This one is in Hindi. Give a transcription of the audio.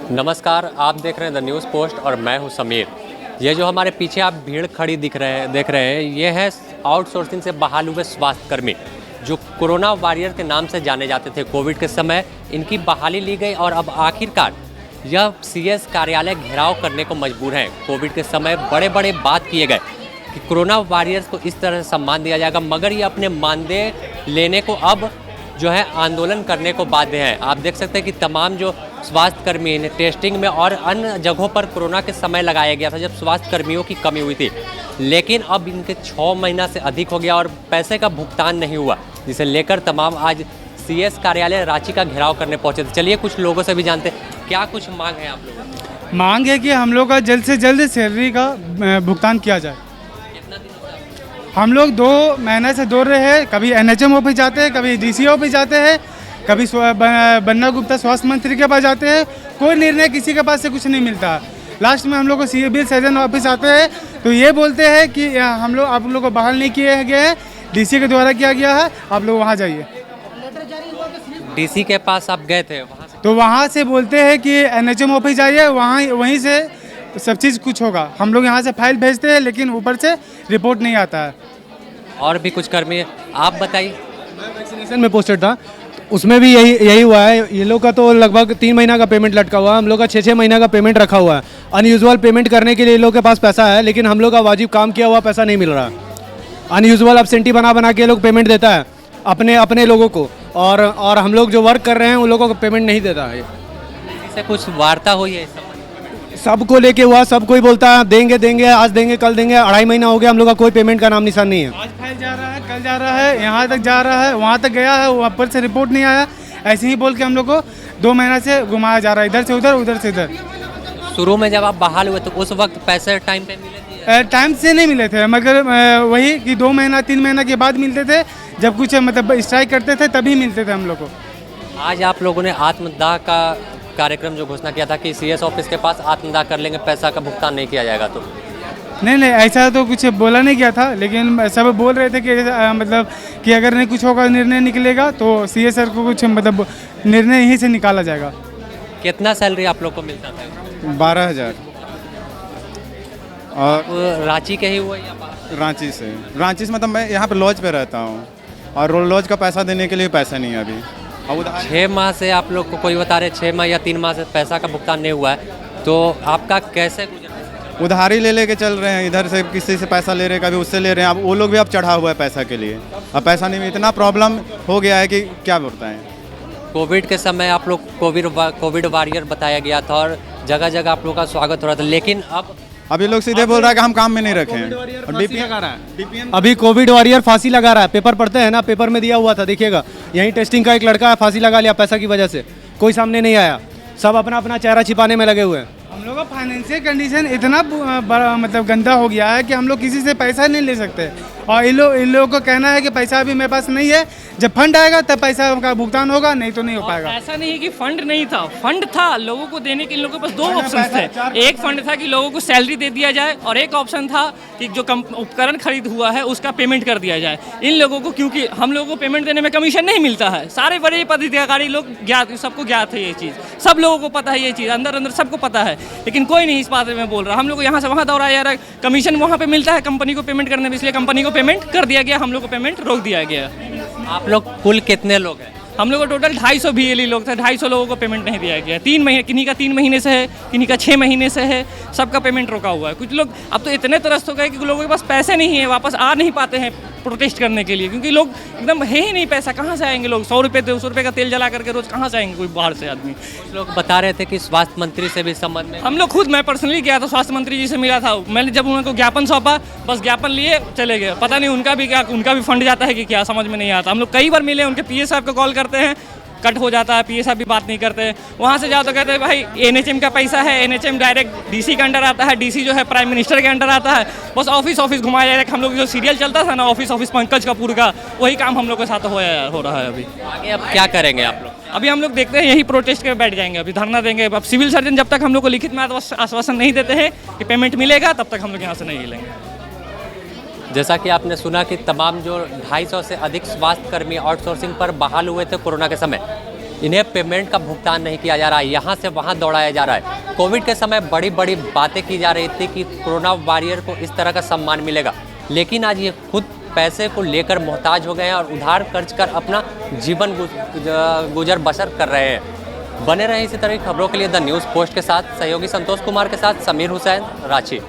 नमस्कार, आप देख रहे हैं द न्यूज़ पोस्ट और मैं हूं समीर। ये जो हमारे पीछे आप भीड़ खड़ी देख रहे हैं ये है आउटसोर्सिंग से बहाल हुए स्वास्थ्यकर्मी जो कोरोना वॉरियर के नाम से जाने जाते थे। कोविड के समय इनकी बहाली ली गई और अब आखिरकार यह सीएस कार्यालय घेराव करने को मजबूर हैं। कोविड के समय बड़े बड़े बात किए गए कि कोरोना वॉरियर्स को इस तरह से सम्मान दिया जाएगा, मगर ये अपने मानदेय लेने को अब जो है आंदोलन करने को बाध्य हैं। आप देख सकते हैं कि तमाम जो स्वास्थ्यकर्मी इन्हें टेस्टिंग में और अन्य जगहों पर कोरोना के समय लगाया गया था जब स्वास्थ्यकर्मियों की कमी हुई थी, लेकिन अब इनके 6 महीना से अधिक हो गया और पैसे का भुगतान नहीं हुआ, जिसे लेकर तमाम आज सीएस कार्यालय रांची का घेराव करने पहुंचे थे। चलिए कुछ लोगों से भी जानते हैं क्या कुछ मांग है आप लोगों की। मांग है कि हम लोग का जल्द से जल्द सैलरी का भुगतान किया जाए। हम लोग 2 महीने से दौड़ रहे हैं, कभी एनएचएम ऑफिस जाते हैं, कभी डीसी ऑफिस जाते हैं, कभी बन्ना गुप्ता स्वास्थ्य मंत्री के पास जाते हैं, कोई निर्णय किसी के पास से कुछ नहीं मिलता। लास्ट में हम लोग को सिविल सर्जन ऑफिस आते हैं तो ये बोलते हैं कि हम लोग आप लोग को बहाल नहीं किए गए हैं, डीसी के द्वारा किया गया है, आप लोग वहाँ जाइए। डीसी के पास आप गए थे, तो वहाँ से बोलते हैं कि एनएचएम ऑफिस जाइए, वहीं से सब चीज़ कुछ होगा। हम लोग यहाँ से फाइल भेजते हैं लेकिन ऊपर से रिपोर्ट नहीं आता है। और भी कुछ कर्मी है, आप बताइए। मैं वैक्सीनेशन में पोस्टेड था, उसमें भी यही हुआ है। ये लोग का तो लगभग 3 महीना का पेमेंट लटका हुआ है, हम लोग का 6 महीना का पेमेंट रखा हुआ है। अनयूजुअल पेमेंट करने के लिए ये लोग के पास पैसा है, लेकिन हम लोग का वाजिब काम किया हुआ पैसा नहीं मिल रहा। अनयूजुअल एब्सेंटी बना के ये लोग पेमेंट देता है अपने लोगों को, और हम लोग जो वर्क कर रहे हैं उन लोगों को पेमेंट नहीं देता है। इससे कुछ वार्ता हुई है? सबको लेके हुआ, सब कोई बोलता है देंगे, आज देंगे, कल देंगे। 2.5 महीना हो गया, हम लोग का कोई पेमेंट का नाम निशान नहीं है। आज फाइल जा रहा है, कल जा रहा है, यहाँ तक जा रहा है, वहाँ तक गया है, वहाँ पर से रिपोर्ट नहीं आया। ऐसे ही बोल के हम लोग को 2 महीना से घुमाया जा रहा है, इधर से उधर, उधर से इधर। शुरू में जब आप बहाल हुए तो उस वक्त पैसे टाइम पे मिले थे? टाइम से नहीं मिले थे, मगर वही कि 2 महीना 3 महीना के बाद मिलते थे, जब कुछ मतलब स्ट्राइक करते थे तभी मिलते थे हम लोग को। आज आप लोगों ने आत्मदाह का कार्यक्रम जो घोषणा किया था कि सीएस ऑफिस के पास आत्मदाह कर लेंगे, पैसा का भुगतान नहीं किया जाएगा, तो नहीं ऐसा तो कुछ बोला नहीं गया था, लेकिन सब बोल रहे थे कि मतलब कि अगर नहीं कुछ होगा, निर्णय निकलेगा तो सीएस सर को कुछ मतलब निर्णय यहीं से निकाला जाएगा। कितना सैलरी आप लोग को मिलता था? 12,000। और रांची के ही हुआ या बाहर? रांची से मतलब मैं यहाँ पे लॉज पे रहता हूँ और लॉज का पैसा देने के लिए पैसा नहीं है अभी। अब 6 माह से आप लोग को कोई बता रहे 6 माह या 3 माह से पैसा का भुगतान नहीं हुआ है, तो आपका कैसे गुजर? उधारी ले के चल रहे हैं, इधर से किसी से पैसा ले रहे हैं, कभी उससे ले रहे हैं। अब वो लोग भी अब चढ़ा हुआ है पैसा के लिए, अब पैसा नहीं, इतना प्रॉब्लम हो गया है कि क्या बताएं। कोविड के समय आप लोग कोविड वॉरियर बताया गया था और जगह जगह आप लोग का स्वागत हो रहा था, लेकिन अब ये लोग सीधे बोल रहा है कि हम काम में नहीं रखे हैं। डीपीएम अभी कोविड वॉरियर फांसी लगा रहा है। पेपर पढ़ते हैं ना, पेपर में दिया हुआ था, देखिएगा यहीं टेस्टिंग का एक लड़का फांसी लगा लिया पैसा की वजह से, कोई सामने नहीं आया, सब अपना अपना चेहरा छिपाने में लगे हुए हैं। हम लोग का फाइनेंशियल कंडीशन इतना मतलब गंदा हो गया है कि हम लोग किसी से पैसा नहीं ले सकते, और इन लोगों को कहना है कि पैसा अभी मेरे पास नहीं है, जब फंड आएगा तब पैसा का भुगतान होगा, नहीं तो नहीं हो पाएगा। ऐसा नहीं है कि फंड नहीं था, फंड था लोगों को देने के। इन लोगों के पास 2 ऑप्शन थे। एक फंड था कि लोगों को सैलरी दे दिया जाए, और एक ऑप्शन था कि जो उपकरण खरीद हुआ है उसका पेमेंट कर दिया जाए इन लोगों को, क्योंकि हम लोगों को पेमेंट देने में कमीशन नहीं मिलता है। सारे बड़े पदाधिकारी लोग ज्ञात, सबको ज्ञात है ये चीज़, सब लोगों को पता है ये चीज़, अंदर सबको पता है, लेकिन कोई नहीं इस बारे में बोल रहा। हम लोग को यहाँ से वहाँ दौड़ाया जा रहा है, कमीशन वहाँ पे मिलता है कंपनी को पेमेंट करने में, इसलिए कंपनी को पेमेंट कर दिया गया, हम लोग को पेमेंट रोक दिया गया। आप लोग कुल कितने लोग हैं? हम लोग को टोटल 250 बीएलई लोग थे, 250 लोगों को पेमेंट नहीं दिया गया। 3 महीने, किन्हीं का 3 महीने से है, किन्हीं का 6 महीने से है, सबका पेमेंट रोका हुआ है। कुछ लोग अब तो इतने त्रस्त हो गए कि लोगों के पास पैसे नहीं है, वापस आ नहीं पाते हैं प्रोटेस्ट करने के लिए, क्योंकि लोग एकदम है ही नहीं पैसा, कहाँ से आएंगे लोग? 100 रुपये 200 रुपये का तेल जला करके रोज कहाँ से आएंगे कोई बाहर से आदमी? लोग बता रहे थे कि स्वास्थ्य मंत्री से भी संबंध में हम लोग खुद, मैं पर्सनली गया था, स्वास्थ्य मंत्री जी से मिला था। मैंने जब उनको ज्ञापन सौंपा, बस ज्ञापन लिए चले गए। पता नहीं उनका भी फंड जाता है कि क्या, समझ में नहीं आता। हम लोग कई बार मिले, उनके पीए साहब को कॉल करते हैं, कट हो जाता है, पीए साहब भी बात नहीं करते। वहाँ से जाओ तो कहते हैं भाई एनएचएम का पैसा है, एनएचएम डायरेक्ट डीसी के अंडर आता है, डीसी जो है प्राइम मिनिस्टर के अंडर आता है। बस ऑफिस घुमाया जा रहा है। हम लोग जो सीरियल चलता था ना ऑफिस पंकज कपूर का, वही काम हम लोग के साथ हो रहा है अभी। आगे अब क्या करेंगे आप लोग? अभी हम लोग देखते हैं, यही प्रोटेस्ट के बैठ जाएंगे, अभी धरना देंगे। अब सिविल सर्जन जब तक हम लोग को लिखित में आश्वासन नहीं देते हैं कि पेमेंट मिलेगा, तब तक हम लोग यहाँ से नहीं हिलेंगे। जैसा कि आपने सुना कि तमाम जो 250 से अधिक स्वास्थ्यकर्मी आउटसोर्सिंग पर बहाल हुए थे कोरोना के समय, इन्हें पेमेंट का भुगतान नहीं किया जा रहा है, यहाँ से वहाँ दौड़ाया जा रहा है। कोविड के समय बड़ी बड़ी बातें की जा रही थी कि कोरोना वॉरियर को इस तरह का सम्मान मिलेगा, लेकिन आज ये खुद पैसे को लेकर मोहताज हो गए हैं और उधार कर्ज कर अपना जीवन गुजर बसर कर रहे हैं। बने रहे इसी तरह की खबरों के लिए द न्यूज़ पोस्ट के साथ। सहयोगी संतोष कुमार के साथ समीर हुसैन, रांची।